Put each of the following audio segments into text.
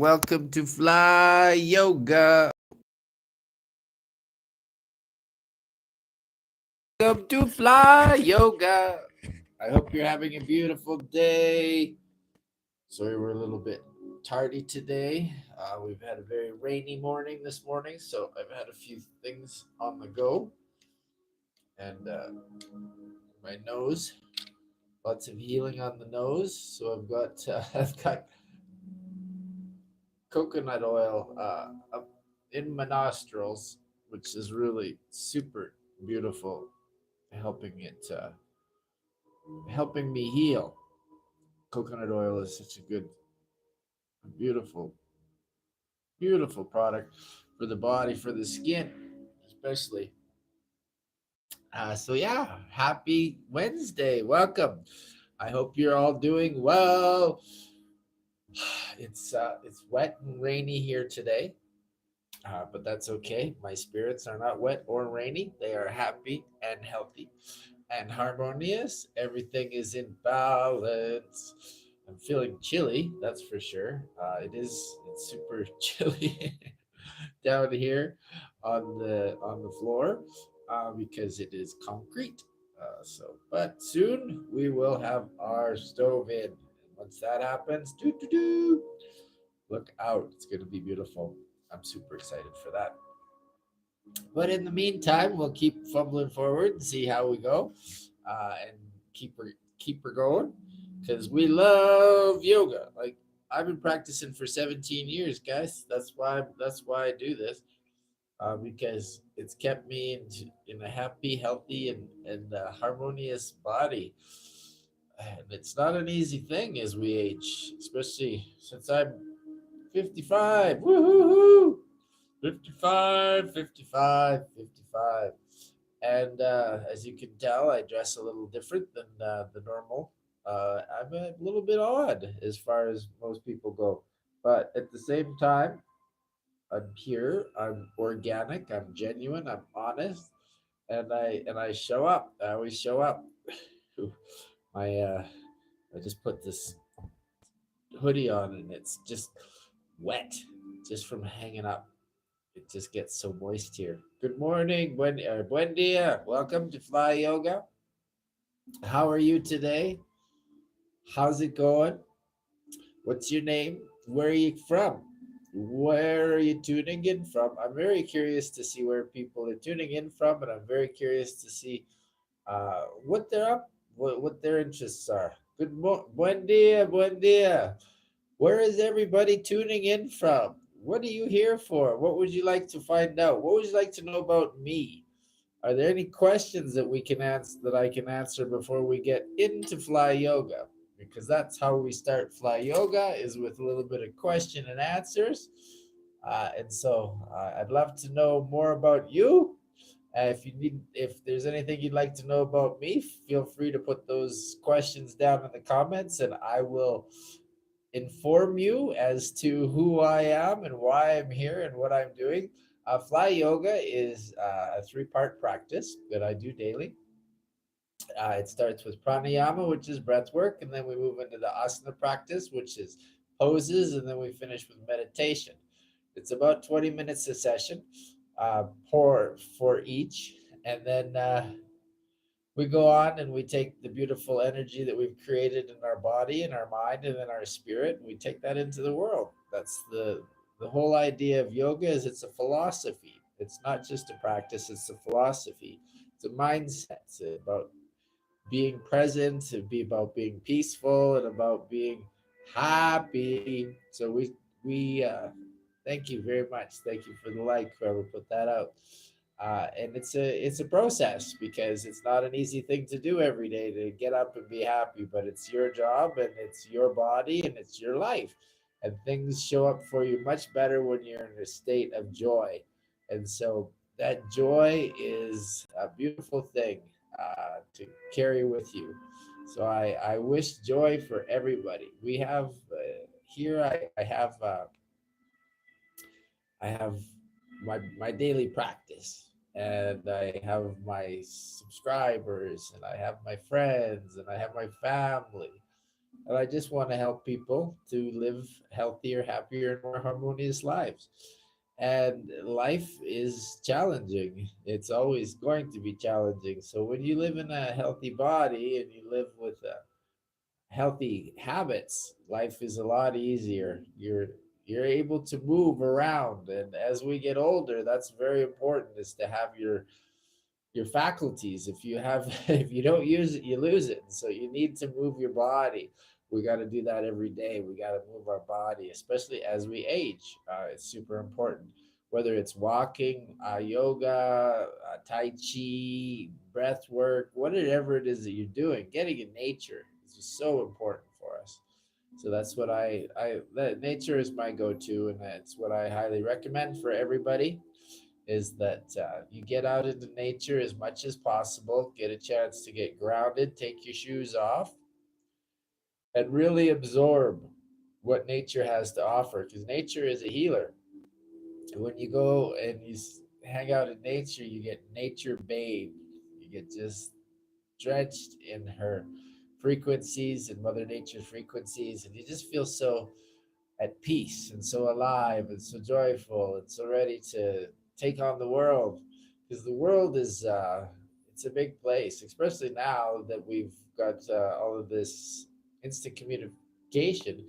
Welcome to Fly Yoga. Welcome to Fly Yoga. I hope you're having a beautiful day. Sorry, we're a little bit tardy today. We've had a very rainy morning this morning, so I've had a few things on the go. And my nose, lots of healing on the nose. So I've got coconut oil up in my nostrils, which is really super beautiful, helping me heal. Coconut oil is such a good, beautiful, beautiful product for the body, for the skin, especially. So yeah, happy Wednesday. Welcome. I hope you're all doing well. It's wet and rainy here today. But that's okay. My spirits are not wet or rainy. They are happy and healthy and harmonious. Everything is in balance. I'm feeling chilly, that's for sure. It's super chilly down here on the floor because it is concrete. But soon we will have our stove in. And once that happens, look out! It's going to be beautiful. I'm super excited for that. But in the meantime, we'll keep fumbling forward and see how we go, and keep her going, because we love yoga. Like, I've been practicing for 17 years, guys. That's why I do this, because it's kept me in a happy, healthy, and harmonious body. And it's not an easy thing as we age, especially since I'm 55. Woohoo! 55, 55, 55. And as you can tell, I dress a little different than the normal. I'm a little bit odd as far as most people go. But at the same time, I'm pure, I'm organic, I'm genuine, I'm honest, and I show up. I always show up. My I just put this hoodie on and it's just wet just from hanging up. It just gets so moist here. Good morning, buen dia. Welcome to Fly Yoga. How are you today? How's it going? What's your name? Where are you from? Where are you tuning in from? I'm very curious to see where people are tuning in from, and I'm very curious to see what they're up, what their interests are. Buen dia, buen dia. Where is everybody tuning in from? What are you here for? What would you like to find out? What would you like to know about me? Are there any questions that we can answer that I can answer before we get into fly yoga? Because that's how we start fly yoga, is with a little bit of question and answers. I'd love to know more about you. If there's anything you'd like to know about me, feel free to put those questions down in the comments, and I will inform you as to who I am and why I'm here and what I'm doing. Fly yoga is a three-part practice that I do daily. It starts with pranayama, which is breath work, and then we move into the asana practice, which is poses, and then we finish with meditation. It's about 20 minutes a session, for each, and then we go on and we take the beautiful energy that we've created in our body and our mind and in our spirit, and we take that into the world. That's the whole idea of yoga. Is it's a philosophy. It's not just a practice, it's a philosophy. It's a mindset. It's about being present, to be about being peaceful and about being happy. So we thank you very much. Thank you for the like, whoever put that out. And it's a process, because it's not an easy thing to do every day, to get up and be happy, but it's your job and it's your body and it's your life, and things show up for you much better when you're in a state of joy. And so that joy is a beautiful thing to carry with you. So I wish joy for everybody. We have here I have my daily practice, and I have my subscribers, and I have my friends, and I have my family, And I just want to help people to live healthier, happier, and more harmonious lives. And life is challenging. It's always going to be challenging. So when you live in a healthy body and you live with healthy habits, life is a lot easier. You're able to move around, and as we get older, that's very important, is to have your faculties. If you have if you don't use it, you lose it. So you need to move your body. We got to do that every day. We got to move our body, especially as we age. It's super important, whether it's walking, yoga, tai chi, breath work, whatever it is that you're doing. Getting in nature is just so important for us. So that's what nature is my go-to, and that's what I highly recommend for everybody, is that you get out into nature as much as possible, get a chance to get grounded, take your shoes off, and really absorb what nature has to offer, because nature is a healer. When you go and hang out in nature, you get nature bathed. You get just drenched in her frequencies and Mother Nature's frequencies, and you just feel so at peace and so alive and so joyful and so ready to take on the world, because the world is it's a big place, especially now that we've got all of this instant communication.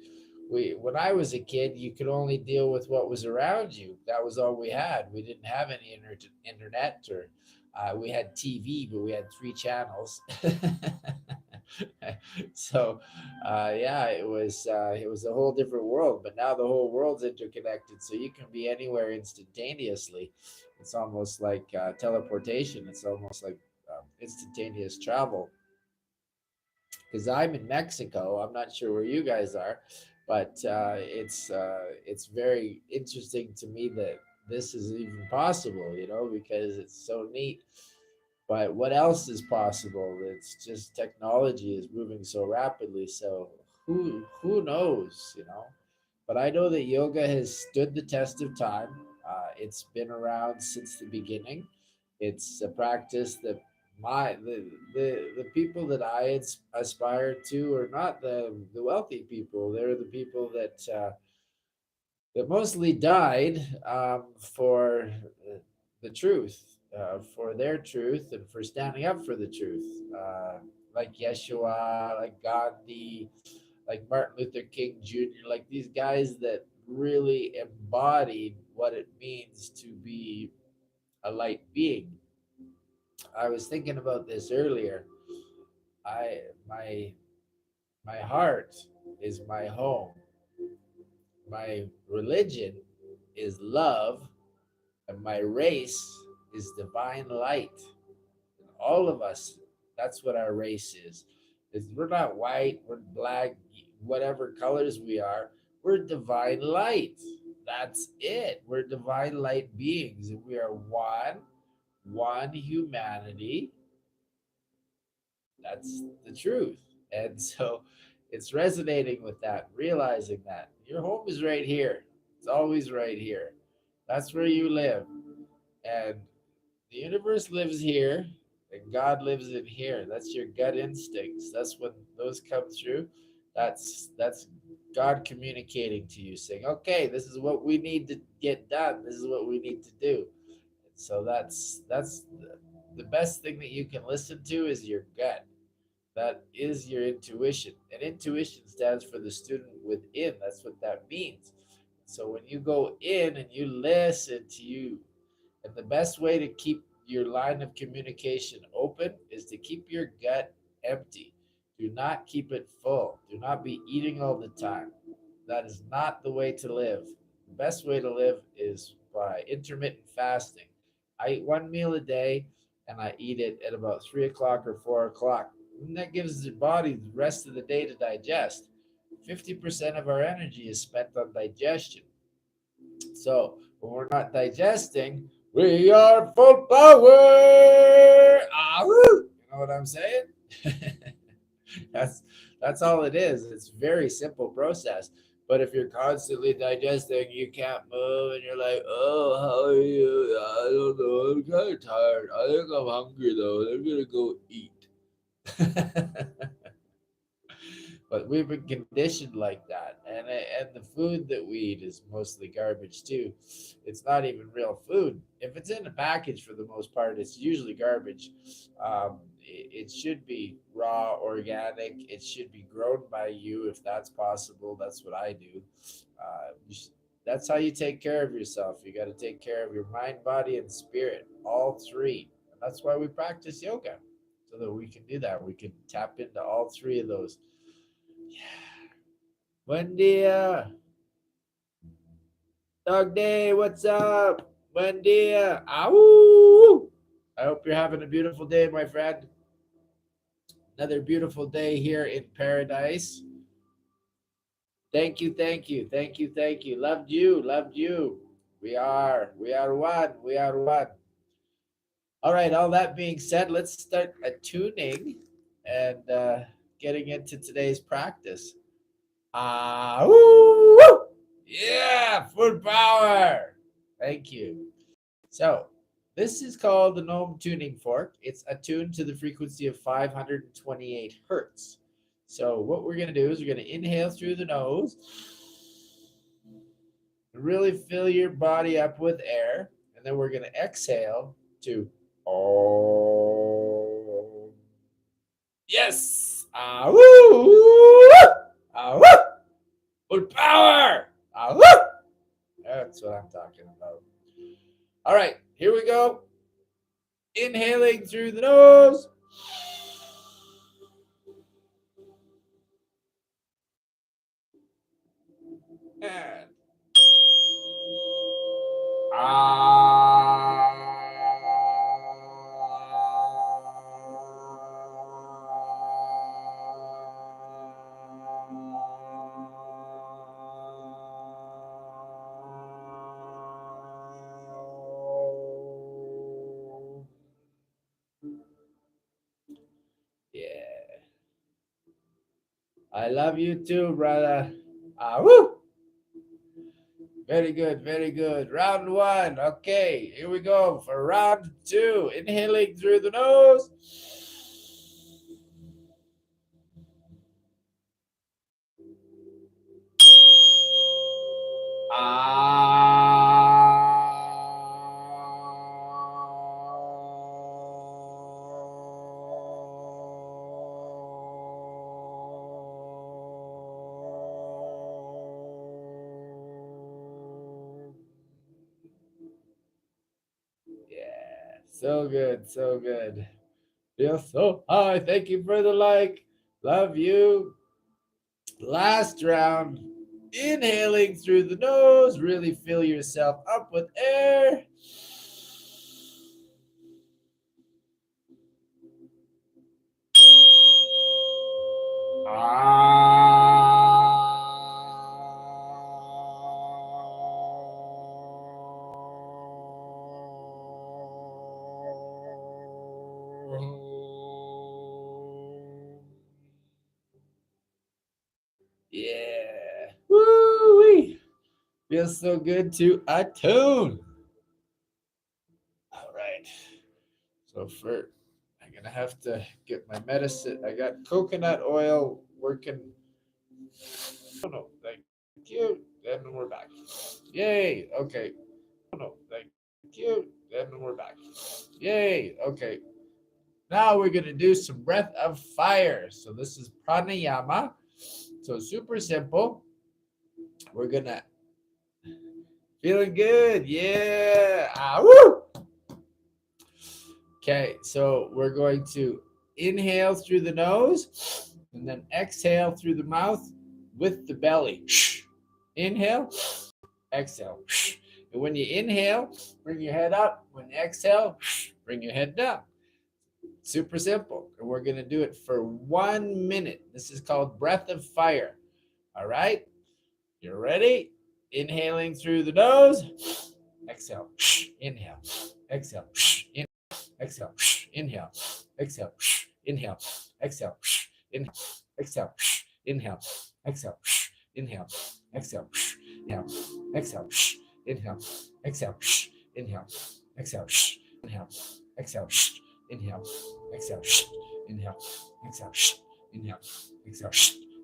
When I was a kid, you could only deal with what was around you. That was all we had. We didn't have any internet, or we had TV, but we had three channels. So yeah, it was a whole different world. But now the whole world's interconnected, so you can be anywhere instantaneously. It's almost like teleportation. It's almost like instantaneous travel. Because I'm in Mexico, I'm not sure where you guys are, but it's very interesting to me that this is even possible. Because it's so neat. But what else is possible? It's just technology is moving so rapidly. So who knows? But I know that yoga has stood the test of time. It's been around since the beginning. It's a practice that the people that I aspire to are not the wealthy people. They're the people that mostly died for the truth, for their truth, and for standing up for the truth. Like Yeshua, like Gandhi, like Martin Luther King Jr., like these guys that really embodied what it means to be a light being. I was thinking about this earlier. I my heart is my home. My religion is love, and my race is divine light. And all of us, that's what our race is. We're not white, we're black, whatever colors we are. We're divine light. That's it. We're divine light beings, and we are one humanity. That's the truth. And so it's resonating with that, realizing that your home is right here. It's always right here. That's where you live. And the universe lives here, and God lives in here. That's your gut instincts. That's when those come through. That's God communicating to you, saying, "Okay, this is what we need to get done. This is what we need to do." So that's the best thing that you can listen to is your gut. That is your intuition. And intuition stands for the student within. That's what that means. So when you go in and you listen to you, and the best way to keep your line of communication open is to keep your gut empty. Do not keep it full. Do not be eating all the time. That is not the way to live. The best way to live is by intermittent fasting. I eat one meal a day, and I eat it at about 3 o'clock or 4 o'clock. And that gives the body the rest of the day to digest. 50% of our energy is spent on digestion. So when we're not digesting, we are full power. Ah, woo! You know what I'm saying? that's that's all it is. It's a very simple process. But if you're constantly digesting, you can't move, and you're like, "Oh, how are you? I don't know. I'm kind of tired. I think I'm hungry though. I'm gonna go eat." But But we've been conditioned like that, and the food that we eat is mostly garbage too. It's not even real food. If it's in a package, for the most part, it's usually garbage. It should be raw, organic. It should be grown by you if that's possible. That's what I do. That's how you take care of yourself. You got to take care of your mind, body, and spirit, all three. And that's why we practice yoga, so that we can do that. We can tap into all three of those. Yeah. Buen dia. Dog Day, what's up? Buen dia. Ow! I hope you're having a beautiful day, my friend. Another beautiful day here in paradise. Thank you, thank you, thank you, thank you. Loved you, loved you. We are one, we are one. All right, all that being said, let's start attuning and getting into today's practice. Woo! Yeah, full power. Thank you. So, this is called the Gnome Tuning Fork. It's attuned to the frequency of 528 hertz. So, what we're going to do is we're going to inhale through the nose, really fill your body up with air, and then we're going to exhale to oh. Yes. Woo! Woo! Full power. Woo! That's what I'm talking about. All right, here we go. Inhaling through the nose. And yeah. I love you too, brother. Woo! Very good, very good. Round one. Okay, here we go for round two. Inhaling through the nose. Yeah, so good, so good. Feel so high. Thank you for the like. Love you. Last round. Inhaling through the nose. Really fill yourself up with air. Yeah. Woo-wee. Feels so good to attune. All right. So for I'm gonna have to get my medicine. I got coconut oil working. Oh no, thank you. And we're back. Yay. Okay. Oh no, thank you. And we're back. Yay. Okay. Now we're gonna do some breath of fire. So this is pranayama. So super simple. We're gonna feeling good. Yeah. Woo! Okay, so we're going to inhale through the nose and then exhale through the mouth with the belly. Inhale, exhale. And when you inhale, bring your head up. When you exhale, bring your head down. Super simple. And we're going to do it for 1 minute. This is called breath of fire. All right? You ready? Inhaling through the nose. Exhale. Inhale. Exhale. Inhale. Exhale, inhale, exhale, inhale, exhale, inhale, exhale, inhale, exhale, inhale, exhale, inhale, exhale, inhale, exhale, inhale, exhale, inhale, exhale, inhale, exhale, inhale, exhale, inhale, exhale,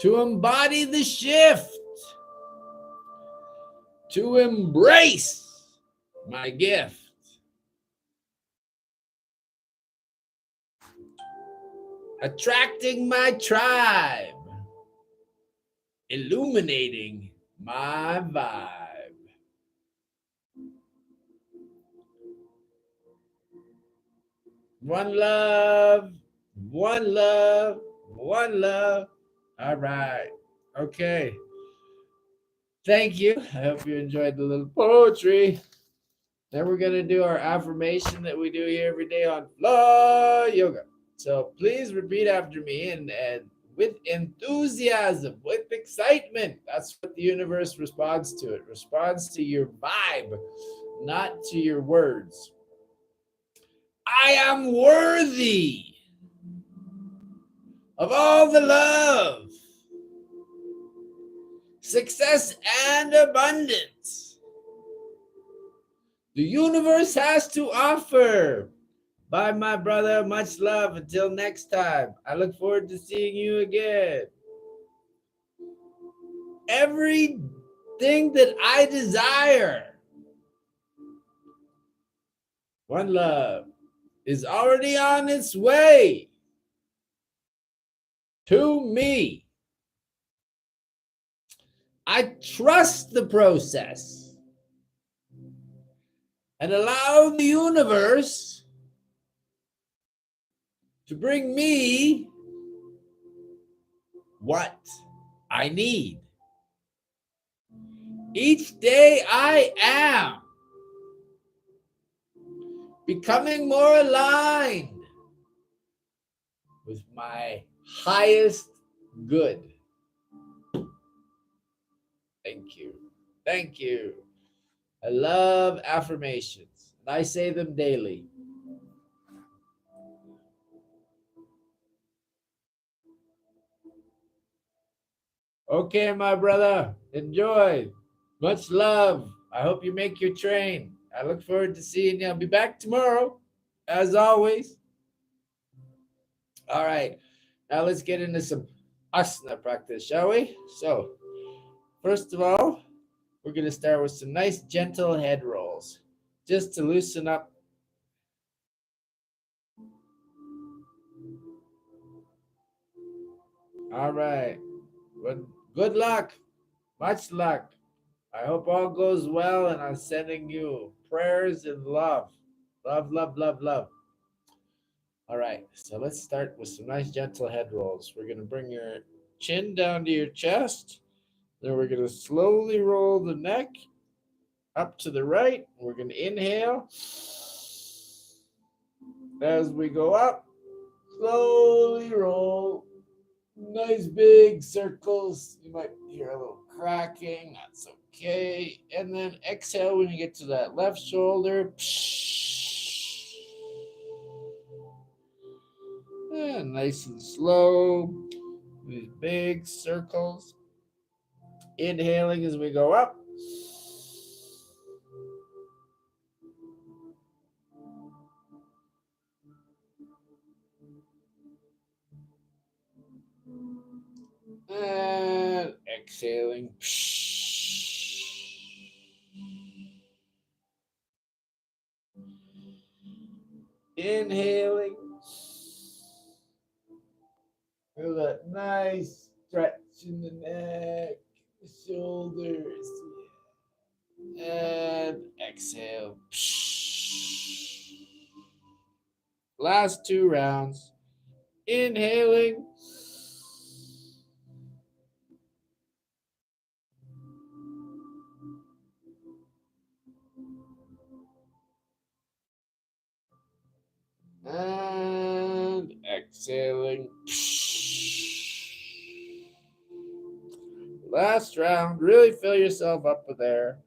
to embody the shift, to embrace my gift, attracting my tribe, illuminating my vibe. One love, one love, one love. All right. Okay. Thank you. I hope you enjoyed the little poetry. Then we're going to do our affirmation that we do here every day on Flow Yoga. So please repeat after me and with enthusiasm, with excitement. That's what the universe responds to. It responds to your vibe, not to your words. I am worthy of all the love, success, and abundance the universe has to offer. Bye, my brother. Much love. Until next time. I look forward to seeing you again. Everything that I desire, one love, is already on its way to me. I trust the process and allow the universe to bring me what I need. Each day I am becoming more aligned with my highest good. Thank you. Thank you. I love affirmations, and I say them daily. Okay, my brother, enjoy. Much love. I hope you make your train. I look forward to seeing you. I'll be back tomorrow, as always. All right, now let's get into some asana practice, shall we? So, first of all, we're going to start with some nice gentle head rolls, just to loosen up. All right, good luck, much luck. I hope all goes well, and I'm sending you prayers and love. Love, love, love, love. All right, so let's start with some nice gentle head rolls. We're going to bring your chin down to your chest. Then we're going to slowly roll the neck up to the right. We're going to inhale. As we go up, slowly roll. Nice big circles. You might hear a little cracking. That's okay. And then exhale when you get to that left shoulder. And nice and slow. These big circles. Inhaling as we go up. And exhaling. Inhaling. Feel that nice stretch in the neck, the shoulders. And exhale. Last 2 rounds. Inhaling. And exhaling. Last round. Really fill yourself up with air.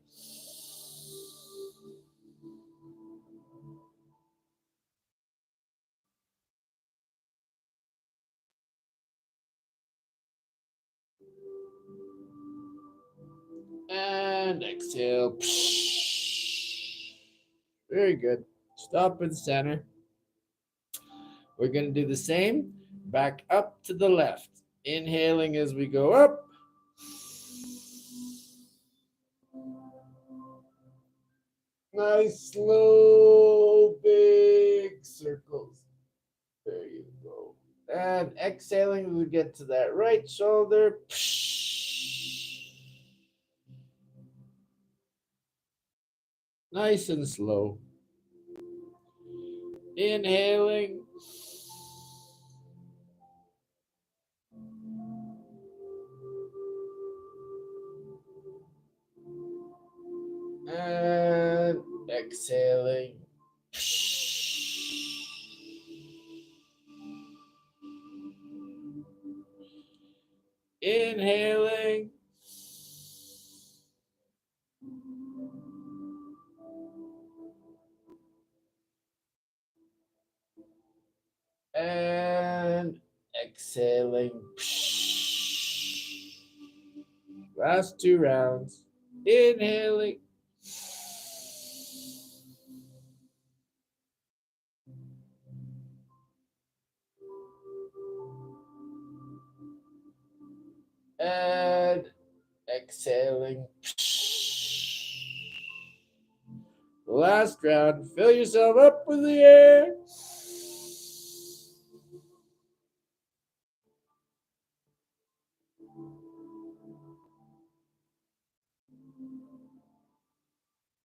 And exhale. Very good. Stop in center. We're going to do the same. Back up to the left. Inhaling as we go up. Nice, slow, big circles. There you go. And exhaling, we get to that right shoulder. Nice and slow. Inhaling. And exhaling. Inhaling. And exhaling. Last 2 rounds. Inhaling. And exhaling. Last round. Fill yourself up with the air.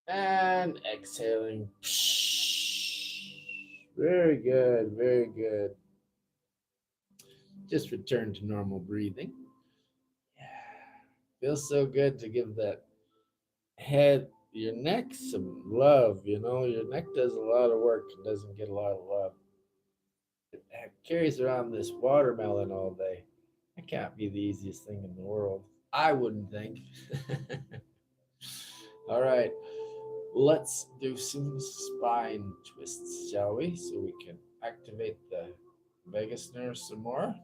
And exhaling. Very good. Very good. Just return to normal breathing. Yeah. Feels so good to give that head, your neck some love. You know, your neck does a lot of work and doesn't get a lot of love. It carries around this watermelon all day. That can't be the easiest thing in the world. I wouldn't think. All right, let's do some spine twists, shall we? So we can activate the vagus nerve some more.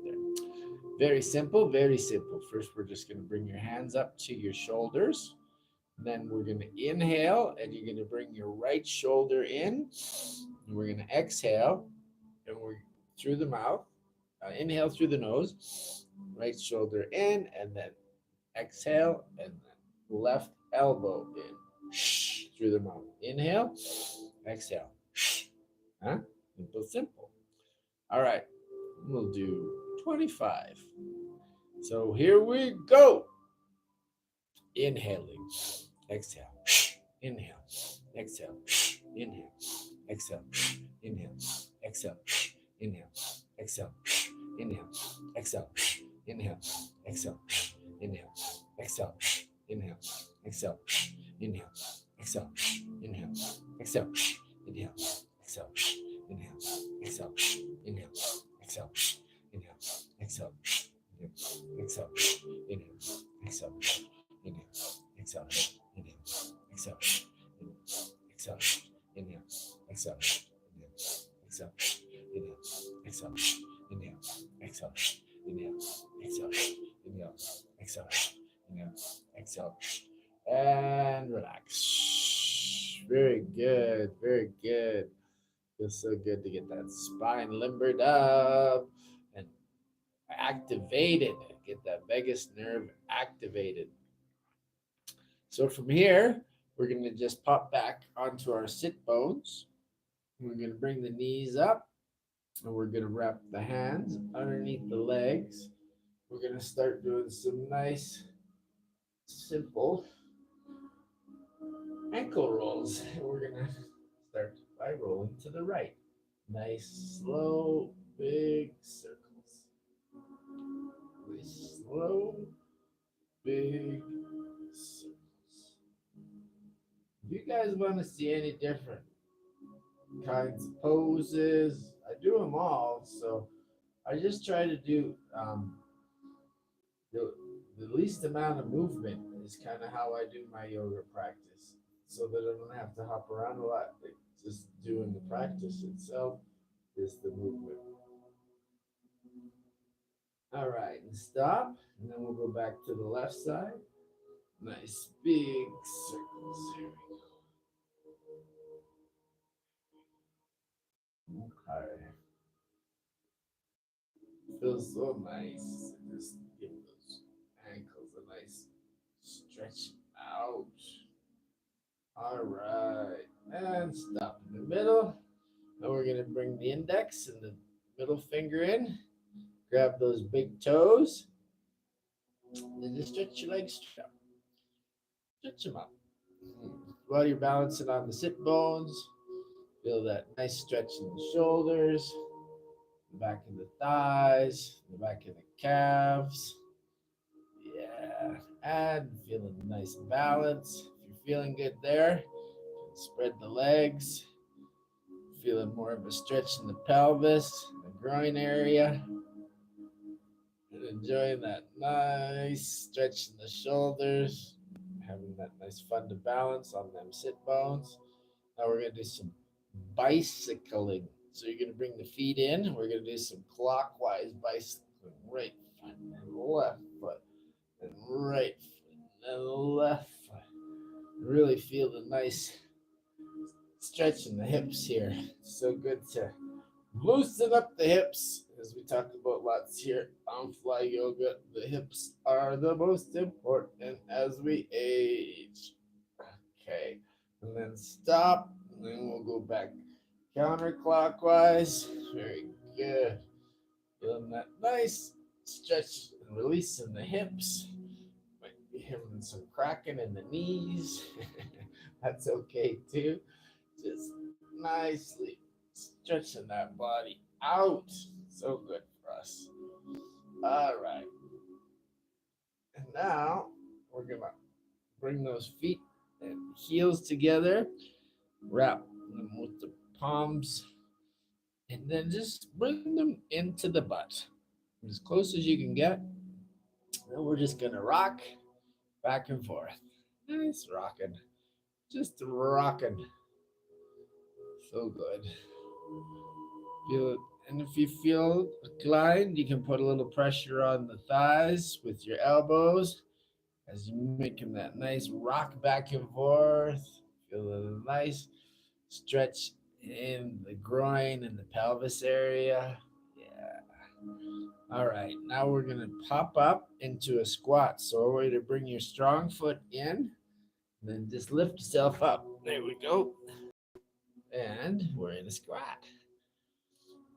There. Very simple, very simple. First, we're just going to bring your hands up to your shoulders. Then we're going to inhale, and you're going to bring your right shoulder in. And we're going to exhale, and we're through the mouth. Inhale through the nose, right shoulder in, and then exhale, and then left elbow in through the mouth. Inhale, exhale. Huh? Simple, simple. All right, we'll do 25. So here we go. Inhaling, exhale, inhale, exhale, inhale, exhale, inhale, exhale, inhale, exhale, inhale, exhale, inhale, exhale, inhale, exhale, inhale, exhale, inhale, exhale, inhale, exhale, inhale, exhale, inhale, exhale, inhale, exhale, inhale, exhale, exhale, inhale, exhale, inhale, exhale, inhale, exhale, exhale, inhale, exhale, exhale, inhale, exhale, inhale, exhale, inhale, exhale, inhale, exhale, inhale, exhale, and relax. Very good, very good. Feels so good to get that spine limbered up and activated. Get that vagus nerve activated. So from here, we're going to just pop back onto our sit bones. We're going to bring the knees up, and we're going to wrap the hands underneath the legs. We're going to start doing some nice, simple ankle rolls. And we're going to start by rolling to the right. Nice, slow, big circles. Nice, slow, big circles. If you guys want to see any different kinds of poses, I do them all. So I just try to do the, the least amount of movement is kind of how I do my yoga practice, so that I don't have to hop around a lot. Like just doing the practice itself is the movement. All right, and stop, and then we'll go back to the left side. Nice big circles. Here we go. Okay. feels so nice. Just give those ankles a nice stretch out. All right. And stop in the middle. Now we're going to bring the index and the middle finger in. Grab those big toes. And just stretch your legs straight up. Stretch them up. While you're balancing on the sit bones, feel that nice stretch in the shoulders, the back of the thighs, the back of the calves. Yeah, and feeling nice balance. If you're feeling good there, spread the legs. Feeling more of a stretch in the pelvis, the groin area. And enjoying that nice stretch in the shoulders. Having that nice fun to balance on them sit bones. Now we're going to do some bicycling. So you're going to bring the feet in. We're going to do some clockwise bicycling. Right foot and left foot and right foot and left foot. Really feel the nice stretch in the hips here. It's so good to loosen up the hips, as we talk about lots here on Fly Yoga. The hips are the most important as we age. Okay, and then stop, and then we'll go back counterclockwise. Very good. Feeling that nice stretch and release in the hips. Might be having some cracking in the knees. That's okay too. Just nicely stretching that body out. So good for us. All right. And now we're going to bring those feet and heels together, wrap them with the palms, and then just bring them into the butt as close as you can get. And we're just going to rock back and forth. Nice rocking. Just rocking. So good. Feel it. And if you feel inclined, you can put a little pressure on the thighs with your elbows as you're making that nice rock back and forth. Feel a nice stretch in the groin and the pelvis area. Yeah. All right. Now we're going to pop up into a squat. So a way to bring your strong foot in, then just lift yourself up. There we go. And we're in a squat.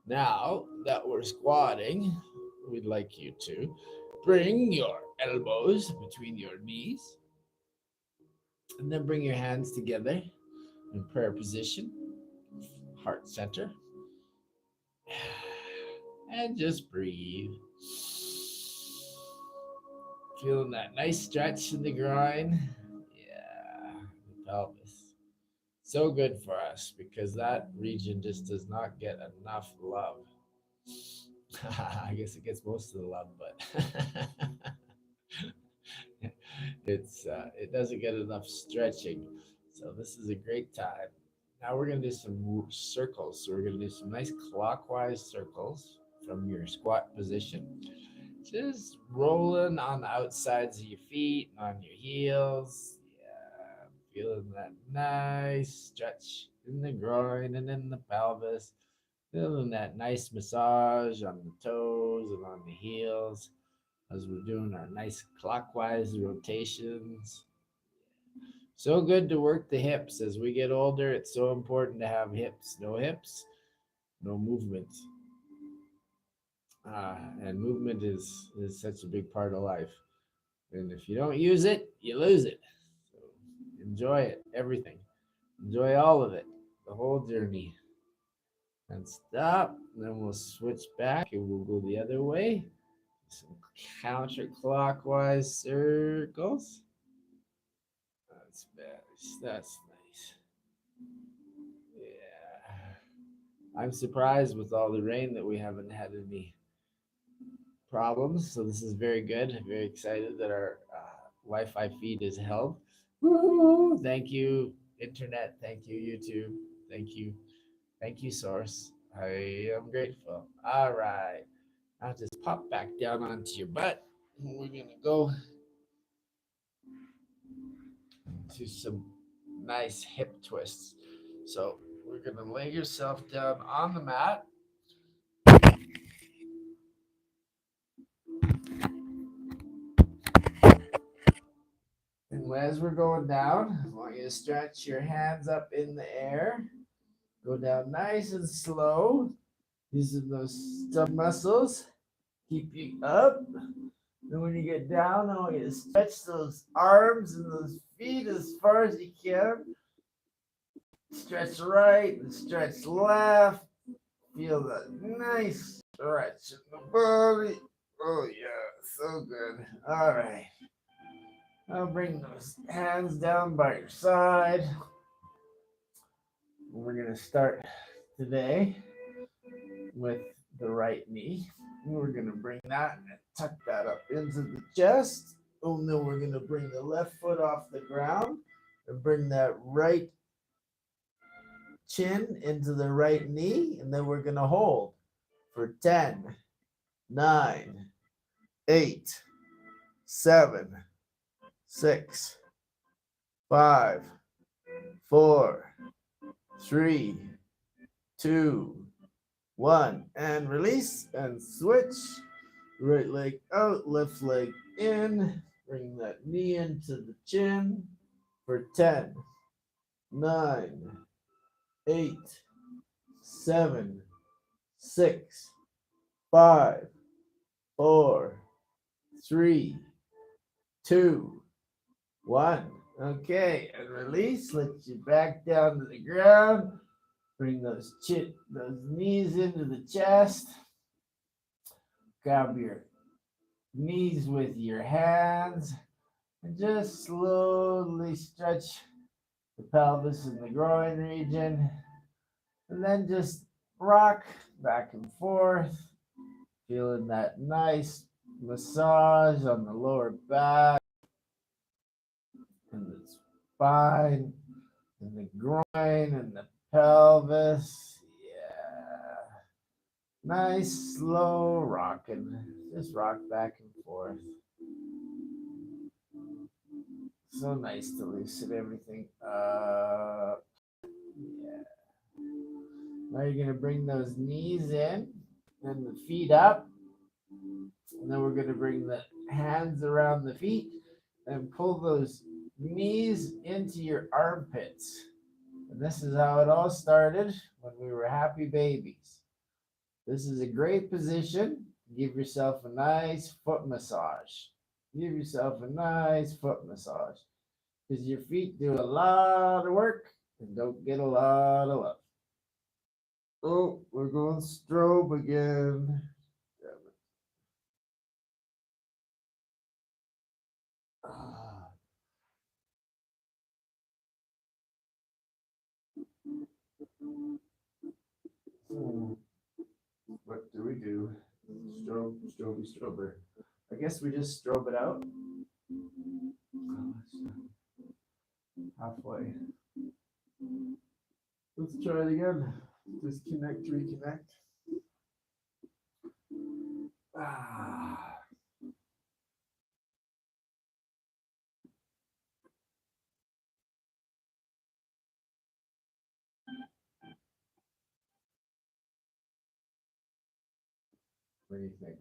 Now that we're squatting, we'd like you to bring your elbows between your knees and then bring your hands together in prayer position, heart center. And just breathe. Feeling that nice stretch in the groin. Yeah, the pelvis. So good for us because that region just does not get enough love. I guess it gets most of the love, but it doesn't get enough stretching. So this is a great time. Now we're gonna do some circles. So we're gonna do some nice clockwise circles from your squat position. Just rolling on the outsides of your feet and on your heels. Yeah, feeling that nice stretch in the groin and in the pelvis. Feeling that nice massage on the toes and on the heels as we're doing our nice clockwise rotations. So good to work the hips. As we get older, it's so important to have hips. No hips, no movement. And movement is such a big part of life. And if you don't use it, you lose it. So enjoy it, everything. Enjoy all of it, the whole journey. And stop. And then we'll switch back and we'll go the other way. Some counterclockwise circles. That's nice. That's nice. Yeah. I'm surprised with all the rain that we haven't had any problems. So this is very good. I'm very excited that our Wi-Fi feed is held. Woo-hoo! Thank you, Internet. Thank you, YouTube. Thank you. Thank you, Source. I am grateful. All right. I'll just pop back down onto your butt. We're going to go to some nice hip twists. So we're going to lay yourself down on the mat. as we're going down, I want you to stretch your hands up in the air. Go down nice and slow. Using those stomach muscles. Keep you up. Then when you get down, I want you to stretch those arms and those feet as far as you can. Stretch right and stretch left. Feel that nice stretch in the body. Oh yeah, so good. All right. Now bring those hands down by your side. We're going to start today with the right knee. We're going to bring that and tuck that up into the chest. Oh no, we're going to bring the left foot off the ground and bring that right chin into the right knee. And then we're going to hold for 10, 9, 8, 7, 6, 5, 4, 3, 2, 1. And release and switch. Right leg out, left leg in. Bring that knee into the chin for 10, 9, 8, 7, 6, 5, 4, 3, 2, 1. Okay, and release. Let you back down to the ground. Bring those knees into the chest. Grab your knees with your hands and just slowly stretch the pelvis and the groin region. And then just rock back and forth, feeling that nice massage on the lower back and the spine and the groin and the pelvis. Yeah. Nice, slow rocking. Just rock back and forth. So nice to loosen everything up. Yeah. Now you're going to bring those knees in and the feet up. And then we're going to bring the hands around the feet and pull those knees into your armpits. And this is how it all started when we were happy babies. This is a great position. Give yourself a nice foot massage. Give yourself a nice foot massage. Because your feet do a lot of work and don't get a lot of love. Oh, we're going strobe again. Damn it. What do we do? Strobe, strober. I guess we just strobe it out. Halfway. Let's try it again. Disconnect, reconnect. What do you think?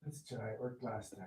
Let's try it. Worked last time.